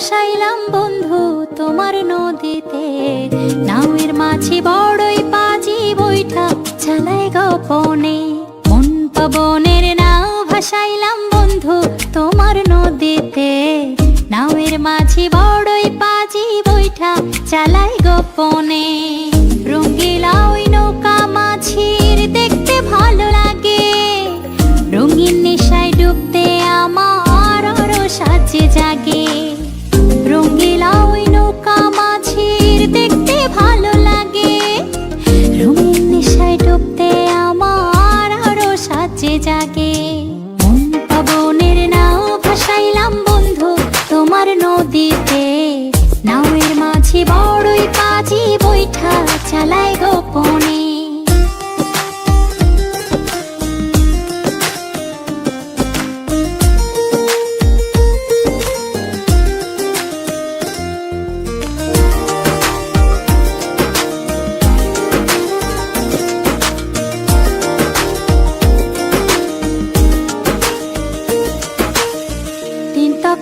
ভাসাইলাম বন্ধু তোমার নদীতে। নাওয়ের মাঝি বড়ই পাজি বৈঠা চালাই গোপনে। মন পবনের নাও ভাসাইলাম বন্ধু তোমার নদীতে। নাওয়ের মাঝি বড়ই পাজি বৈঠা চালাই গোপনে। রঙ্গিলা ওই নৌকা মাঝির দেখতে ভালো লাগে। রঙিন নেশায় ডুবতে আমার আরো সাজে জাগে। রঙ্গিলা ওই নৌকা মাঝির দেখতে ভালো লাগে। রঙিন নেশায় ডুবতে আমার আরো সাজে জাগে। মন পবনের নাও ভাসাইলাম বন্ধু তোমার নদীতে। নাওয়ের মাঝি বড়ই পাজি বৈঠা চালাই গোপনে।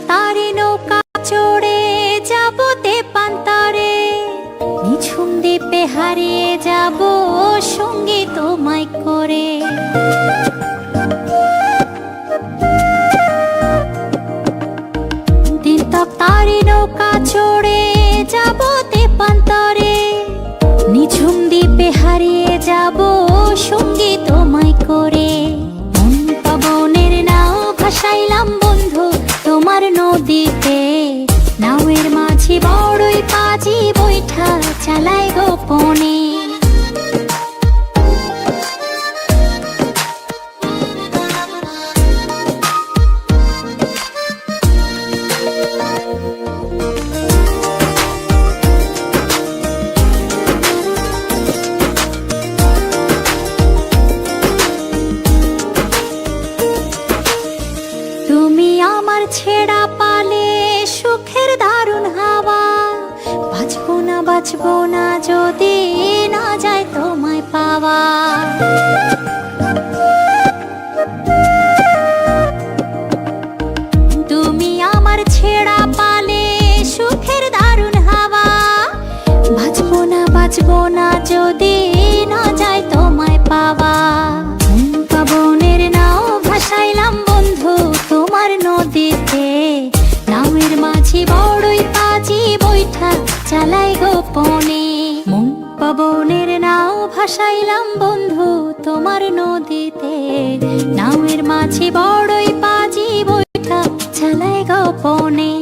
তারে নৌকা চড়ে যাব তেপান্তরে। নিঝুম দ্বীপে হারিয়ে যাব সঙ্গী তোমায় করে। তারে নৌকা চড়ে যাব তেপান্তরে। নিঝুম দ্বীপে হারিয়ে যাব সঙ্গী তোমায় করে। মন পবনের নাও ভাসাইলাম বন্ধু তোমার নদীতে। নাওয়ের মাঝি বড়ই পাজি বৈঠা চালাই গোপনে। তুমি আমার ছেড়া পালে সুখের দারুণ হাওয়া। বাঁচবো না যদি না যায় তোমায় পাওয়া। তুমি আমার ছেড়া পালে সুখের দারুণ হাওয়া। বাঁচবো না যদি না যায় তোমায় পাওয়া। পবনের নাও ভাসাইলাম বন্ধু তোমার নদীতে। নাওয়ের মাঝি বড়ই পাজি বৈঠা চালাই গোপনে। মন পবনের নাও ভাসাইলাম বন্ধু তোমার নদীতে। নাওয়ের মাঝি বড়ই পাজি বৈঠা চালাই গোপনে।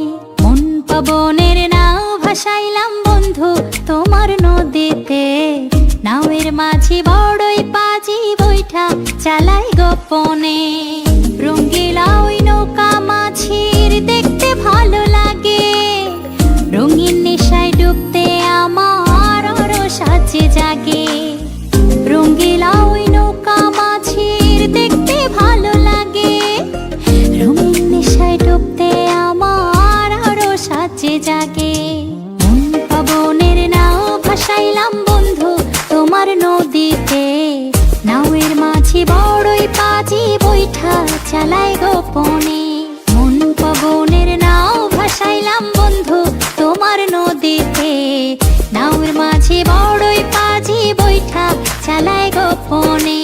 মন পবনের নাও ভাসাইলাম বন্ধু তোমার নদীতে। নাওয়ের মাঝি বড়ই পাজি বৈঠা চালাই গোপনে। রঙ্গিলা ওই নৌকা মাঝির দেখতে ভালো লাগে। রঙিন নেশায় ডুবতে আমার আরো সাজে জাগে। রঙ্গিলা ওই নৌকা মাঝির দেখতে ভালো লাগে। রঙিন নেশায় ডুবতে আমার আরো সাজে জাগে। মন পবনের নাও ভাসাইলাম বন্ধু তোমার নদীতে। নাওয়ের মাঝি বড়ই পাজি বৈঠা চালাই গোপনে। মন পবনের নাও ভাসাইলাম বন্ধু তোমার নদীতে। নাওয়ের মাঝি বড়ই পাজি বৈঠা চালাই গোপনে।